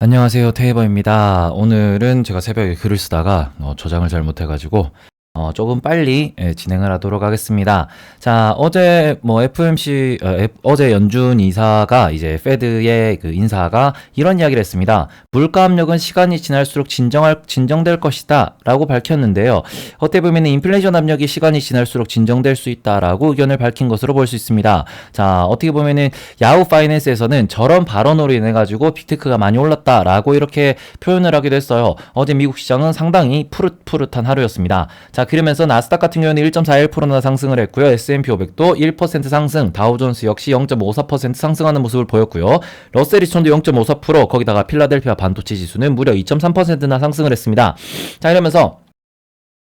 안녕하세요. 테이버입니다. 오늘은 제가 새벽에 글을 쓰다가 저장을 잘못해가지고 조금 빨리 진행을 하도록 하겠습니다. 자, 어제 FOMC 어제 연준 이사가 이제 페드의 그 인사가 이런 이야기를 했습니다. 물가 압력은 시간이 지날수록 진정될 것이다라고 밝혔는데요. 어떻게 보면 인플레이션 압력이 시간이 지날수록 진정될 수 있다라고 의견을 밝힌 것으로 볼 수 있습니다. 자, 어떻게 보면은 야후 파이낸스에서는 저런 발언으로 인해 가지고 빅테크가 많이 올랐다라고 이렇게 표현을 하기도 했어요. 어제 미국 시장은 상당히 푸릇푸릇한 하루였습니다. 자, 그러면서 나스닥 같은 경우는 1.41%나 상승을 했고요. S&P 500도 1% 상승, 다우존스 역시 0.54% 상승하는 모습을 보였고요. 러셀 2000도 0.54%, 거기다가 필라델피아 반도체 지수는 무려 2.3%나 상승을 했습니다. 자, 이러면서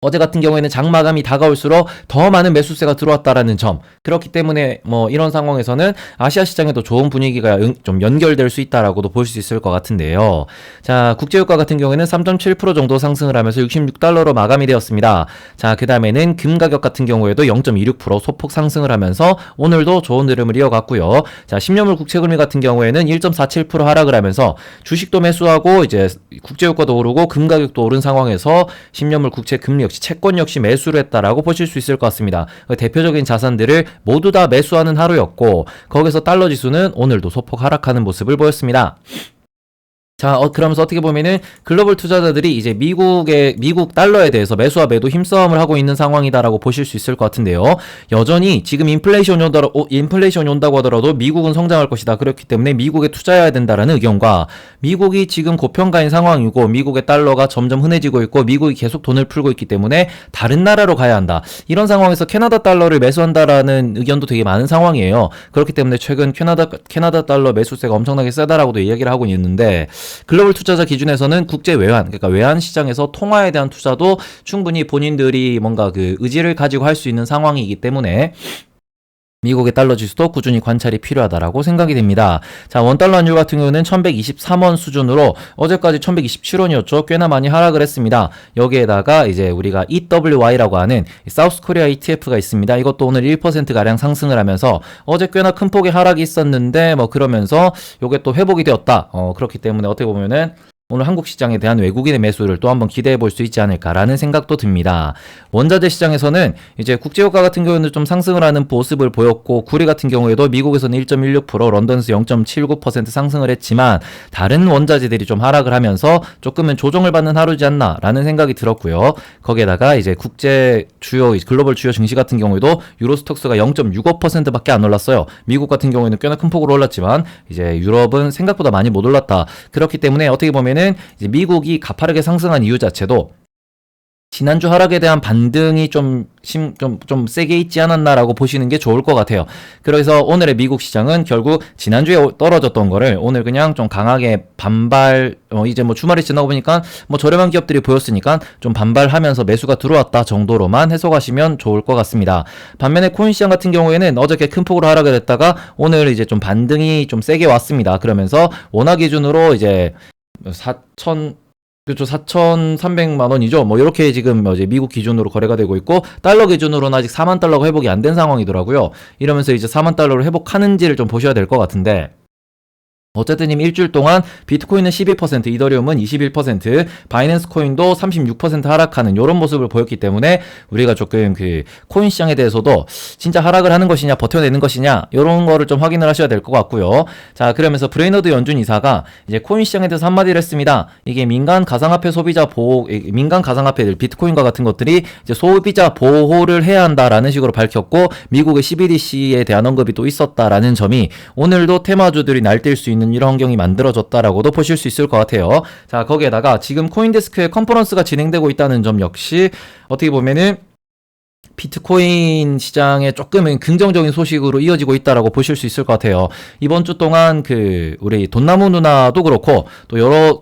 어제 같은 경우에는 장마감이 다가올수록 더 많은 매수세가 들어왔다라는 점, 그렇기 때문에 이런 상황에서는 아시아 시장에도 좋은 분위기가 좀 연결될 수 있다라고도 볼 수 있을 것 같은데요. 자, 국제유가 같은 경우에는 3.7% 정도 상승을 하면서 66달러로 마감이 되었습니다. 자, 그 다음에는 금 가격 같은 경우에도 0.26% 소폭 상승을 하면서 오늘도 좋은 흐름을 이어갔고요. 자, 10년물 국채금리 같은 경우에는 1.47% 하락을 하면서 주식도 매수하고 이제 국제유가도 오르고 금 가격도 오른 상황에서 10년물 국채 금리 채권 역시 매수를 했다라고 보실 수 있을 것 같습니다. 대표적인 자산들을 모두 다 매수하는 하루였고, 거기서 달러 지수는 오늘도 소폭 하락하는 모습을 보였습니다. 자, 그러면서 어떻게 보면은 글로벌 투자자들이 이제 미국 달러에 대해서 매수와 매도 힘싸움을 하고 있는 상황이다라고 보실 수 있을 것 같은데요. 여전히 지금 인플레이션이 온다고 하더라도 미국은 성장할 것이다. 그렇기 때문에 미국에 투자해야 된다라는 의견과, 미국이 지금 고평가인 상황이고 미국의 달러가 점점 흔해지고 있고 미국이 계속 돈을 풀고 있기 때문에 다른 나라로 가야 한다. 이런 상황에서 캐나다 달러를 매수한다라는 의견도 되게 많은 상황이에요. 그렇기 때문에 최근 캐나다 달러 매수세가 엄청나게 세다라고도 이야기를 하고 있는데, 글로벌 투자자 기준에서는 국제 외환, 그러니까 외환 시장에서 통화에 대한 투자도 충분히 본인들이 뭔가 그 의지를 가지고 할 수 있는 상황이기 때문에 미국의 달러 지수도 꾸준히 관찰이 필요하다라고 생각이 됩니다. 자, 원달러 환율 같은 경우는 1123원 수준으로 어제까지 1127원이었죠. 꽤나 많이 하락을 했습니다. 여기에다가 이제 우리가 EWY라고 하는 사우스 코리아 ETF가 있습니다. 이것도 오늘 1%가량 상승을 하면서 어제 꽤나 큰 폭의 하락이 있었는데 그러면서 요게 또 회복이 되었다. 그렇기 때문에 어떻게 보면은 오늘 한국 시장에 대한 외국인의 매수를 또 한번 기대해 볼 수 있지 않을까라는 생각도 듭니다. 원자재 시장에서는 이제 국제유가 같은 경우는 좀 상승을 하는 모습을 보였고, 구리 같은 경우에도 미국에서는 1.16%, 런던에서 0.79% 상승을 했지만 다른 원자재들이 좀 하락을 하면서 조금은 조정을 받는 하루지 않나라는 생각이 들었고요. 거기에다가 이제 글로벌 주요 증시 같은 경우에도 유로스톡스가 0.65%밖에 안 올랐어요. 미국 같은 경우에는 꽤나 큰 폭으로 올랐지만 이제 유럽은 생각보다 많이 못 올랐다. 그렇기 때문에 어떻게 보면은 이제 미국이 가파르게 상승한 이유 자체도 지난주 하락에 대한 반등이 좀 세게 있지 않았나라고 보시는 게 좋을 것 같아요. 그래서 오늘의 미국 시장은 결국 지난주에 떨어졌던 거를 오늘 그냥 좀 강하게 반발, 이제 주말이 지나고 보니까 저렴한 기업들이 보였으니까 좀 반발하면서 매수가 들어왔다 정도로만 해석하시면 좋을 것 같습니다. 반면에 코인 시장 같은 경우에는 어저께 큰 폭으로 하락을 했다가 오늘 이제 좀 반등이 좀 세게 왔습니다. 그러면서 원화 기준으로 이제 4,300만 원이죠. 이렇게 지금 이제 미국 기준으로 거래가 되고 있고, 달러 기준으로는 아직 4만 달러가 회복이 안 된 상황이더라고요. 이러면서 이제 4만 달러로 회복하는지를 좀 보셔야 될 것 같은데, 어쨌든 일주일 동안 비트코인은 12%, 이더리움은 21%, 바이낸스 코인도 36% 하락하는 이런 모습을 보였기 때문에 우리가 조금 그 코인 시장에 대해서도 진짜 하락을 하는 것이냐 버텨내는 것이냐 이런 거를 좀 확인을 하셔야 될 것 같고요. 자, 그러면서 브레이너드 연준 이사가 이제 코인 시장에 대해서 한마디를 했습니다. 이게 민간 가상화폐 비트코인과 같은 것들이 이제 소비자 보호를 해야 한다라는 식으로 밝혔고, 미국의 CBDC에 대한 언급이 또 있었다라는 점이 오늘도 테마주들이 날뛸 수 있는 이런 환경이 만들어졌다라고도 보실 수 있을 것 같아요. 자, 거기에다가 지금 코인데스크에 컨퍼런스가 진행되고 있다는 점 역시 어떻게 보면은 비트코인 시장에 조금은 긍정적인 소식으로 이어지고 있다라고 보실 수 있을 것 같아요. 이번 주 동안 우리 돈나무 누나도 그렇고 또 여러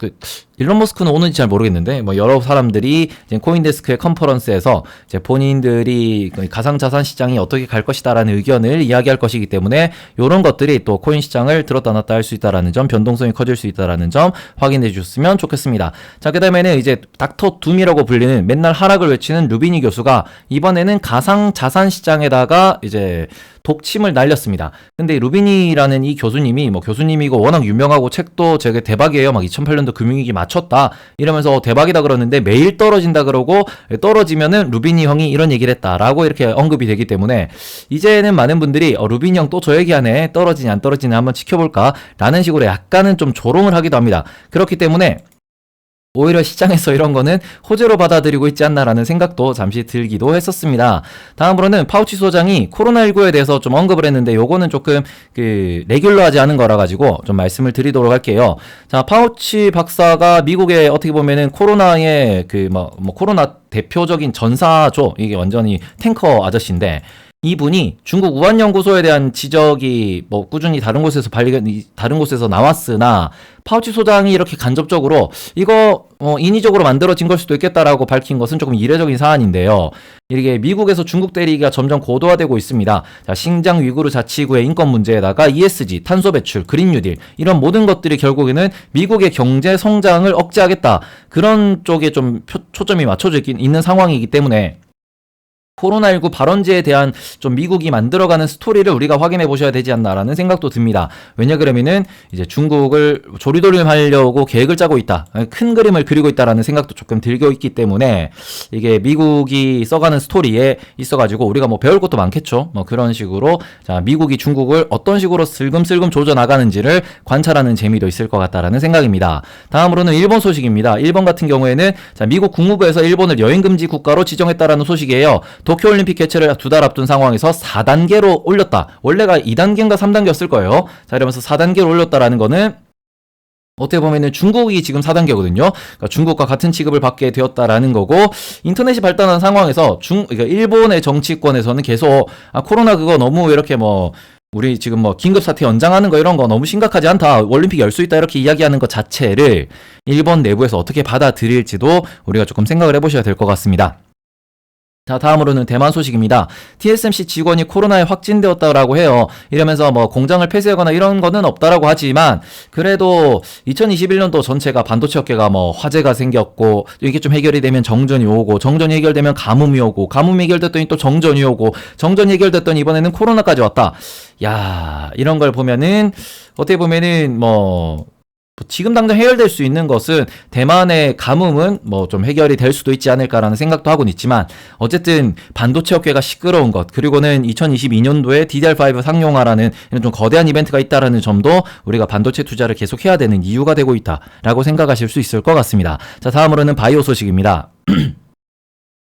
일론 머스크는 오는지 잘 모르겠는데 여러 사람들이 이제 코인데스크의 컨퍼런스에서 이제 본인들이 가상자산 시장이 어떻게 갈 것이다라는 의견을 이야기할 것이기 때문에 이런 것들이 또 코인 시장을 들었다 놨다 할 수 있다라는 점, 변동성이 커질 수 있다라는 점 확인해 주셨으면 좋겠습니다. 자, 그다음에는 이제 닥터 둠이라고 불리는 맨날 하락을 외치는 루비니 교수가 이번에는 가상자산 시장에다가 이제 독침을 날렸습니다. 근데 루비니라는 이 교수님이 뭐 교수님이고 워낙 유명하고 책도 되게 대박이에요. 막 2008년도 금융위기 맞췄다 이러면서 대박이다 그러는데 매일 떨어진다 그러고 떨어지면은 루비니 형이 이런 얘기를 했다라고 이렇게 언급이 되기 때문에 이제는 많은 분들이 루비니 형 또 저 얘기하네, 떨어지냐 안 떨어지냐 한번 지켜볼까 라는 식으로 약간은 좀 조롱을 하기도 합니다. 그렇기 때문에 오히려 시장에서 이런 거는 호재로 받아들이고 있지 않나라는 생각도 잠시 들기도 했었습니다. 다음으로는 파우치 소장이 코로나19에 대해서 좀 언급을 했는데 요거는 조금 레귤러하지 않은 거라 가지고 좀 말씀을 드리도록 할게요. 자, 파우치 박사가 미국에 어떻게 보면은 코로나의 코로나 대표적인 전사죠. 이게 완전히 탱커 아저씨인데 이분이 중국 우한 연구소에 대한 지적이 뭐 꾸준히 다른 곳에서 나왔으나 파우치 소장이 이렇게 간접적으로 이거 인위적으로 만들어진 걸 수도 있겠다라고 밝힌 것은 조금 이례적인 사안인데요. 이게 미국에서 중국 대리가 점점 고도화되고 있습니다. 자, 신장 위구르 자치구의 인권 문제에다가 ESG, 탄소 배출, 그린 뉴딜 이런 모든 것들이 결국에는 미국의 경제 성장을 억제하겠다. 그런 쪽에 좀 초점이 맞춰져 있는 상황이기 때문에 코로나19 발원지에 대한 좀 미국이 만들어가는 스토리를 우리가 확인해 보셔야 되지 않나라는 생각도 듭니다. 왜냐 그러면은 이제 중국을 조리돌림하려고 계획을 짜고 있다. 큰 그림을 그리고 있다라는 생각도 조금 들고 있기 때문에 이게 미국이 써가는 스토리에 있어가지고 우리가 뭐 배울 것도 많겠죠. 뭐 그런 식으로 자, 미국이 중국을 어떤 식으로 슬금슬금 조져나가는지를 관찰하는 재미도 있을 것 같다라는 생각입니다. 다음으로는 일본 소식입니다. 일본 같은 경우에는 자, 미국 국무부에서 일본을 여행금지 국가로 지정했다라는 소식이에요. 도쿄올림픽 개최를 2달 앞둔 상황에서 4단계로 올렸다. 원래가 2단계인가 3단계였을 거예요. 자, 이러면서 4단계로 올렸다라는 거는 어떻게 보면은 중국이 지금 4단계거든요. 그러니까 중국과 같은 취급을 받게 되었다라는 거고, 인터넷이 발달한 상황에서 그러니까 일본의 정치권에서는 계속 코로나 그거 너무 이렇게 우리 지금 긴급 사태 연장하는 거 이런 거 너무 심각하지 않다. 올림픽 열 수 있다. 이렇게 이야기하는 것 자체를 일본 내부에서 어떻게 받아들일지도 우리가 조금 생각을 해보셔야 될 것 같습니다. 자, 다음으로는 대만 소식입니다. TSMC 직원이 코로나에 확진되었다라고 해요. 이러면서 공장을 폐쇄하거나 이런 거는 없다라고 하지만 그래도 2021년도 전체가 반도체 업계가 화재가 생겼고 이게 좀 해결이 되면 정전이 오고 정전이 해결되면 가뭄이 오고 가뭄이 해결됐더니 또 정전이 오고 정전이 해결됐더니 이번에는 코로나까지 왔다. 야, 이런 걸 보면은 어떻게 보면은 지금 당장 해결될 수 있는 것은 대만의 가뭄은 좀 해결이 될 수도 있지 않을까라는 생각도 하고는 있지만 어쨌든 반도체 업계가 시끄러운 것 그리고는 2022년도에 DDR5 상용화라는 이런 좀 거대한 이벤트가 있다라는 점도 우리가 반도체 투자를 계속 해야 되는 이유가 되고 있다라고 생각하실 수 있을 것 같습니다. 자, 다음으로는 바이오 소식입니다.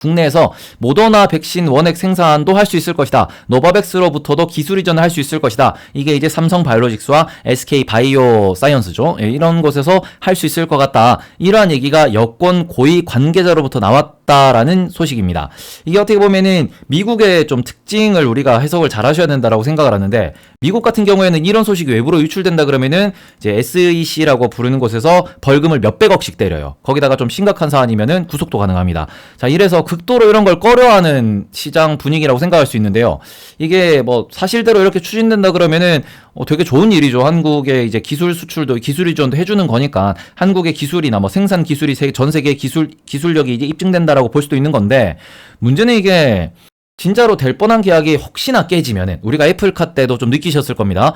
국내에서 모더나 백신 원액 생산도 할 수 있을 것이다. 노바백스로부터도 기술 이전을 할 수 있을 것이다. 이게 이제 삼성 바이오로직스와 SK 바이오 사이언스죠. 이런 곳에서 할 수 있을 것 같다. 이러한 얘기가 여권 고위 관계자로부터 나왔다라는 소식입니다. 이게 어떻게 보면은 미국의 좀 특징을 우리가 해석을 잘 하셔야 된다라고 생각을 하는데 미국 같은 경우에는 이런 소식이 외부로 유출된다 그러면은 이제 SEC라고 부르는 곳에서 벌금을 몇백억씩 때려요. 거기다가 좀 심각한 사안이면은 구속도 가능합니다. 자, 이래서 극도로 이런 걸 꺼려하는 시장 분위기라고 생각할 수 있는데요. 이게 사실대로 이렇게 추진된다 그러면은 되게 좋은 일이죠. 한국의 이제 기술 수출도 기술 이전도 해주는 거니까 한국의 기술이나 생산 기술이 전 세계 기술력이 이제 입증된다라고 볼 수도 있는 건데 문제는 이게 진짜로 될 뻔한 계약이 혹시나 깨지면은 우리가 애플카 때도 좀 느끼셨을 겁니다.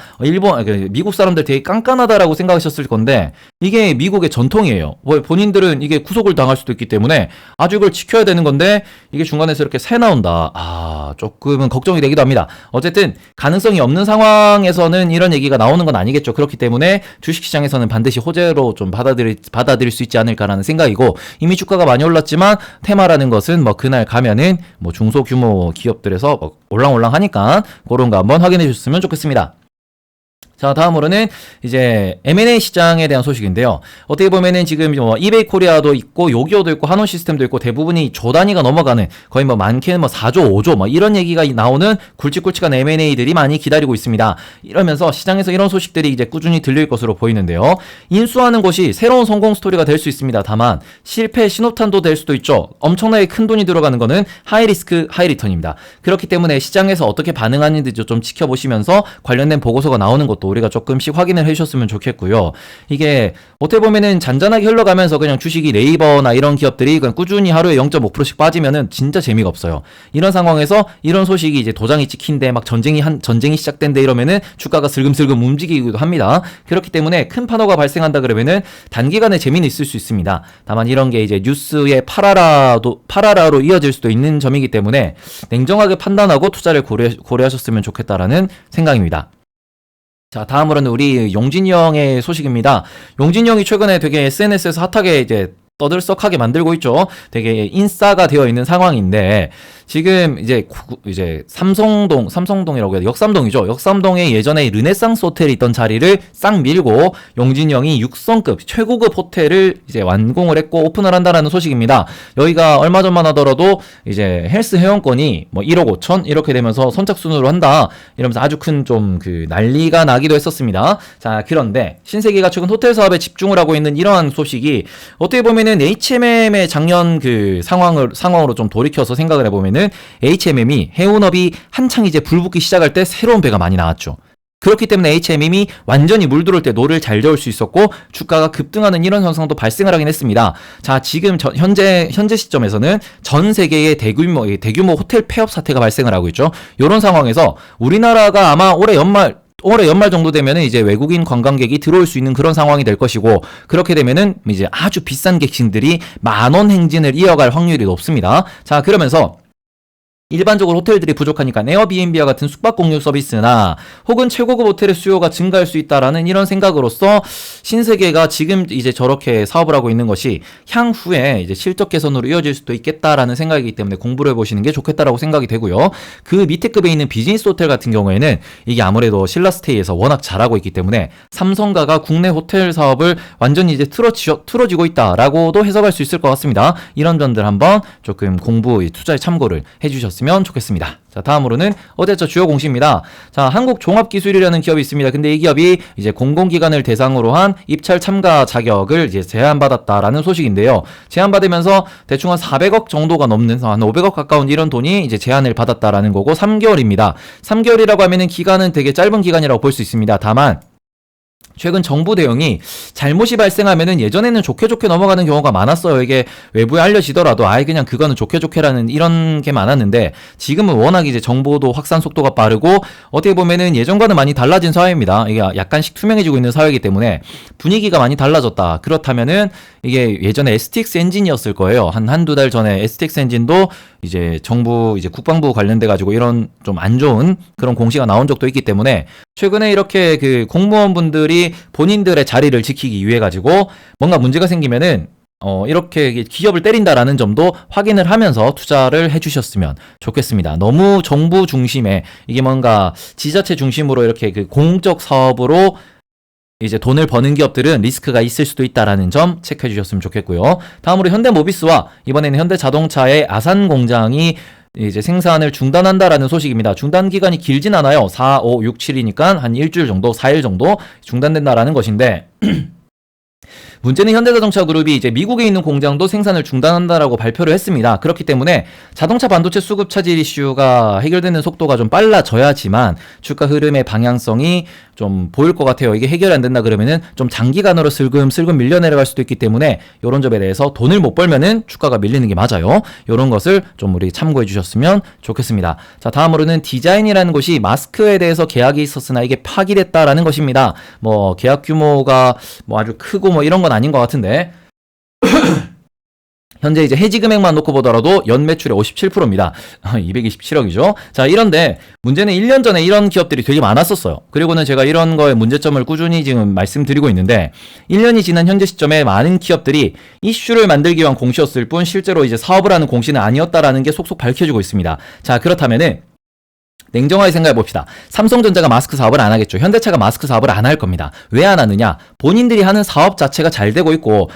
미국 사람들 되게 깐깐하다라고 생각하셨을 건데 이게 미국의 전통이에요. 본인들은 이게 구속을 당할 수도 있기 때문에 아주 이걸 지켜야 되는 건데 이게 중간에서 이렇게 새 나온다. 조금은 걱정이 되기도 합니다. 어쨌든 가능성이 없는 상황에서는 이런 얘기가 나오는 건 아니겠죠. 그렇기 때문에 주식시장에서는 반드시 호재로 좀 받아들일 수 있지 않을까라는 생각이고 이미 주가가 많이 올랐지만 테마라는 것은 그날 가면은 중소규모 기업들에서 올랑올랑 하니까 그런 거 한번 확인해 주셨으면 좋겠습니다. 자, 다음으로는 이제 M&A 시장에 대한 소식인데요. 어떻게 보면은 지금 이베이 코리아도 있고 요기요도 있고 한온 시스템도 있고 대부분이 조 단위가 넘어가는 거의 많게는 4조, 5조 이런 얘기가 나오는 굵직굵직한 M&A들이 많이 기다리고 있습니다. 이러면서 시장에서 이런 소식들이 이제 꾸준히 들릴 것으로 보이는데요. 인수하는 것이 새로운 성공 스토리가 될 수 있습니다. 다만 실패 신호탄도 될 수도 있죠. 엄청나게 큰 돈이 들어가는 거는 하이 리스크 하이 리턴입니다. 그렇기 때문에 시장에서 어떻게 반응하는지 좀 지켜보시면서 관련된 보고서가 나오는 것도 우리가 조금씩 확인을 해주셨으면 좋겠고요. 이게 어떻게 보면은 잔잔하게 흘러가면서 그냥 주식이 네이버나 이런 기업들이 그냥 꾸준히 하루에 0.5%씩 빠지면은 진짜 재미가 없어요. 이런 상황에서 이런 소식이 이제 도장이 찍힌데 막 전쟁이 시작된대 이러면은 주가가 슬금슬금 움직이기도 합니다. 그렇기 때문에 큰 파도가 발생한다 그러면은 단기간에 재미는 있을 수 있습니다. 다만 이런 게 이제 뉴스의 파라라로 이어질 수도 있는 점이기 때문에 냉정하게 판단하고 투자를 고려하셨으면 좋겠다라는 생각입니다. 자, 다음으로는 우리 용진이 형의 소식입니다. 용진이 형이 최근에 되게 SNS에서 핫하게 이제 떠들썩하게 만들고 있죠. 되게 인싸가 되어 있는 상황인데 지금 이제 삼성동이라고 해야 돼. 역삼동이죠. 역삼동에 예전에 르네상스 호텔이 있던 자리를 싹 밀고 용진이 형이 6성급 최고급 호텔을 이제 완공을 했고 오픈을 한다라는 소식입니다. 여기가 얼마 전만 하더라도 이제 헬스 회원권이 뭐 1억 5천 이렇게 되면서 선착순으로 한다 이러면서 아주 큰 좀 그 난리가 나기도 했었습니다. 자, 그런데 신세계가 최근 호텔 사업에 집중을 하고 있는 이러한 소식이 어떻게 보면은 HMM의 작년 그 상황으로 좀 돌이켜서 생각을 해보면은 HMM이 해운업이 한창 이제 불붙기 시작할 때 새로운 배가 많이 나왔죠. 그렇기 때문에 HMM이 완전히 물 들어올 때 노를 잘 저을 수 있었고 주가가 급등하는 이런 현상도 발생을 하긴 했습니다. 자, 지금 현재 시점에서는 전 세계의 대규모 호텔 폐업 사태가 발생을 하고 있죠. 이런 상황에서 우리나라가 아마 올해 연말 정도 되면은 이제 외국인 관광객이 들어올 수 있는 그런 상황이 될 것이고 그렇게 되면은 이제 아주 비싼 객신들이 만원 행진을 이어갈 확률이 높습니다. 자, 그러면서 일반적으로 호텔들이 부족하니까 에어비앤비와 같은 숙박 공유 서비스나 혹은 최고급 호텔의 수요가 증가할 수 있다라는 이런 생각으로서 신세계가 지금 이제 저렇게 사업을 하고 있는 것이 향후에 이제 실적 개선으로 이어질 수도 있겠다라는 생각이기 때문에 공부를 해보시는 게 좋겠다라고 생각이 되고요. 그 밑에 급에 있는 비즈니스 호텔 같은 경우에는 이게 아무래도 신라스테이에서 워낙 잘하고 있기 때문에 삼성가가 국내 호텔 사업을 완전히 이제 틀어지고 있다라고도 해석할 수 있을 것 같습니다. 이런 점들 한번 조금 공부, 투자에 참고를 해주셨습니다. 좋겠습니다. 자, 다음으로는 어제자 주요 공시입니다. 자, 한국종합기술이라는 기업이 있습니다. 근데 이 기업이 이제 공공기관을 대상으로 한 입찰 참가 자격을 이제 제한받았다라는 소식인데요. 제한받으면서 대충 한 400억 정도가 넘는 한 500억 가까운 이런 돈이 이제 제한을 받았다라는 거고 3개월입니다. 3개월이라고 하면은 기간은 되게 짧은 기간이라고 볼 수 있습니다. 다만 최근 정부 대응이 잘못이 발생하면은 예전에는 좋게 넘어가는 경우가 많았어요. 이게 외부에 알려지더라도 아예 그냥 그거는 좋게라는 이런 게 많았는데 지금은 워낙 이제 정보도 확산 속도가 빠르고 어떻게 보면은 예전과는 많이 달라진 사회입니다. 이게 약간씩 투명해지고 있는 사회이기 때문에 분위기가 많이 달라졌다. 그렇다면은 이게 예전에 STX 엔진이었을 거예요. 한두 달 전에 STX 엔진도 이제 정부 이제 국방부 관련돼 가지고 이런 좀 안 좋은 그런 공시가 나온 적도 있기 때문에 최근에 이렇게 그 공무원분들이 본인들의 자리를 지키기 위해 가지고 뭔가 문제가 생기면은 이렇게 기업을 때린다라는 점도 확인을 하면서 투자를 해주셨으면 좋겠습니다. 너무 정부 중심에 이게 뭔가 지자체 중심으로 이렇게 그 공적 사업으로 이제 돈을 버는 기업들은 리스크가 있을 수도 있다라는 점 체크해 주셨으면 좋겠고요. 다음으로 현대모비스와 이번에는 현대자동차의 아산 공장이 이제 생산을 중단한다라는 소식입니다. 중단 기간이 길진 않아요. 4, 5, 6, 7이니까 한 일주일 정도, 4일 정도 중단된다라는 것인데 문제는 현대자동차 그룹이 이제 미국에 있는 공장도 생산을 중단한다라고 발표를 했습니다. 그렇기 때문에 자동차 반도체 수급 차질 이슈가 해결되는 속도가 좀 빨라져야지만 주가 흐름의 방향성이 좀 보일 것 같아요. 이게 해결이 안 된다 그러면은 좀 장기간으로 슬금슬금 밀려 내려갈 수도 있기 때문에 이런 점에 대해서 돈을 못 벌면은 주가가 밀리는 게 맞아요. 이런 것을 좀 우리 참고해 주셨으면 좋겠습니다. 자, 다음으로는 디자인이라는 곳이 마스크에 대해서 계약이 있었으나 이게 파기됐다라는 것입니다. 뭐 계약 규모가 뭐 아주 크고 뭐 이런 건 아닌 것 같은데 현재 이제 해지 금액만 놓고 보더라도 연 매출의 57%입니다. 227억이죠. 자, 이런데 문제는 1년 전에 이런 기업들이 되게 많았었어요. 그리고는 제가 이런 거에 문제점을 꾸준히 지금 말씀드리고 있는데 1년이 지난 현재 시점에 많은 기업들이 이슈를 만들기 위한 공시였을 뿐 실제로 이제 사업을 하는 공시는 아니었다라는 게 속속 밝혀지고 있습니다. 자, 그렇다면은 냉정하게 생각해 봅시다. 삼성전자가 마스크 사업을 안 하겠죠. 현대차가 마스크 사업을 안 할 겁니다. 왜 안 하느냐? 본인들이 하는 사업 자체가 잘 되고 있고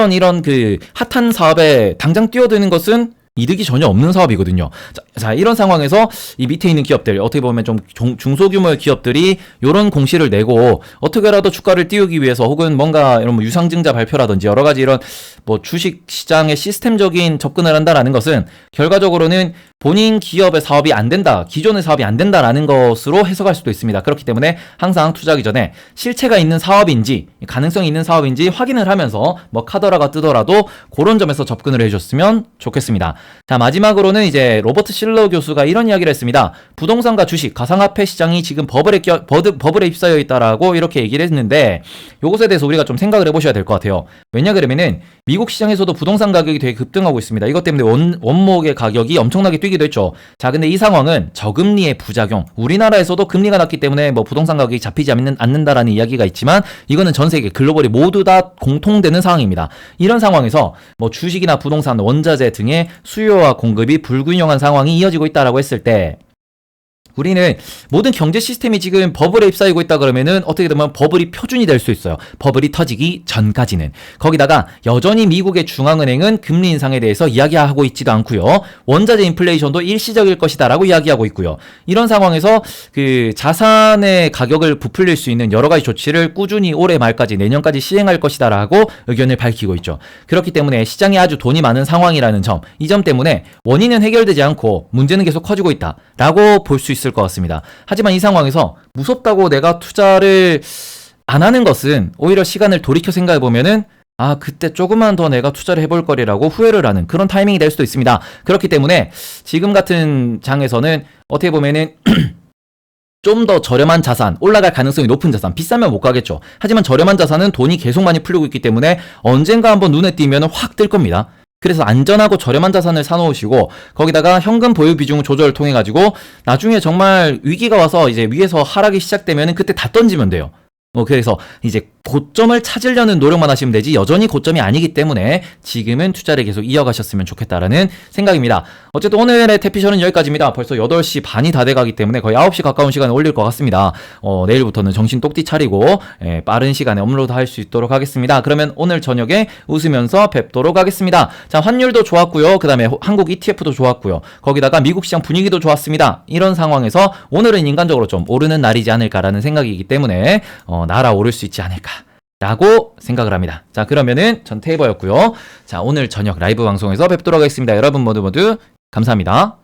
이런 그 핫한 사업에 당장 뛰어드는 것은 이득이 전혀 없는 사업이거든요. 자, 이런 상황에서 이 밑에 있는 기업들, 어떻게 보면 좀 중소규모의 기업들이 이런 공시를 내고 어떻게라도 주가를 띄우기 위해서 혹은 뭔가 이런 뭐 유상증자 발표라든지 여러 가지 이런 뭐 주식 시장의 시스템적인 접근을 한다라는 것은 결과적으로는 본인 기업의 사업이 안 된다, 기존의 사업이 안 된다라는 것으로 해석할 수도 있습니다. 그렇기 때문에 항상 투자하기 전에 실체가 있는 사업인지 가능성이 있는 사업인지 확인을 하면서 뭐 카더라가 뜨더라도 그런 점에서 접근을 해줬으면 좋겠습니다. 자, 마지막으로는 이제 로버트 실러 교수가 이런 이야기를 했습니다. 부동산과 주식, 가상화폐 시장이 지금 버블에 휩싸여 있다라고 이렇게 얘기를 했는데 요것에 대해서 우리가 좀 생각을 해보셔야 될 것 같아요. 왜냐 그러면은 미국 시장에서도 부동산 가격이 되게 급등하고 있습니다. 이것 때문에 원목의 가격이 엄청나게 뛰기도 했죠. 자, 근데 이 상황은 저금리의 부작용, 우리나라에서도 금리가 낮기 때문에 뭐 부동산 가격이 잡히지 않는다라는 이야기가 있지만 이거는 전 세계 글로벌이 모두 다 공통되는 상황입니다. 이런 상황에서 뭐 주식이나 부동산, 원자재 등의 수요와 공급이 불균형한 상황이 이어지고 있다라고 했을 때 우리는 모든 경제 시스템이 지금 버블에 휩싸이고 있다 그러면은 어떻게 되면 버블이 표준이 될 수 있어요. 버블이 터지기 전까지는. 거기다가 여전히 미국의 중앙은행은 금리 인상에 대해서 이야기하고 있지도 않고요. 원자재 인플레이션도 일시적일 것이다라고 이야기하고 있고요. 이런 상황에서 그 자산의 가격을 부풀릴 수 있는 여러 가지 조치를 꾸준히 올해 말까지 내년까지 시행할 것이다라고 의견을 밝히고 있죠. 그렇기 때문에 시장에 아주 돈이 많은 상황이라는 점, 이 점 때문에 원인은 해결되지 않고 문제는 계속 커지고 있다라고 볼 수 있을 것 같습니다. 하지만 이 상황에서 무섭다고 내가 투자를 안 하는 것은 오히려 시간을 돌이켜 생각해 보면은 아, 그때 조금만 더 내가 투자를 해볼 거리라고 후회를 하는 그런 타이밍이 될 수도 있습니다. 그렇기 때문에 지금 같은 장에서는 어떻게 보면은 좀 더 저렴한 자산, 올라갈 가능성이 높은 자산, 비싸면 못 가겠죠. 하지만 저렴한 자산은 돈이 계속 많이 풀리고 있기 때문에 언젠가 한번 눈에 띄면 확 뜰 겁니다. 그래서 안전하고 저렴한 자산을 사놓으시고 거기다가 현금 보유 비중 조절을 통해 가지고 나중에 정말 위기가 와서 이제 위에서 하락이 시작되면 그때 다 던지면 돼요. 그래서 이제 고점을 찾으려는 노력만 하시면 되지 여전히 고점이 아니기 때문에 지금은 투자를 계속 이어가셨으면 좋겠다라는 생각입니다. 어쨌든 오늘의 태피션은 여기까지입니다. 벌써 8시 반이 다 돼가기 때문에 거의 9시 가까운 시간에 올릴 것 같습니다. 내일부터는 정신 똑띠 차리고 빠른 시간에 업로드 할 수 있도록 하겠습니다. 그러면 오늘 저녁에 웃으면서 뵙도록 하겠습니다. 자, 환율도 좋았고요. 그 다음에 한국 ETF도 좋았고요. 거기다가 미국 시장 분위기도 좋았습니다. 이런 상황에서 오늘은 인간적으로 좀 오르는 날이지 않을까라는 생각이기 때문에 날아오를 수 있지 않을까 라고 생각을 합니다. 자, 그러면은 전 테이버였고요. 자, 오늘 저녁 라이브 방송에서 뵙도록 하겠습니다. 여러분 모두 감사합니다.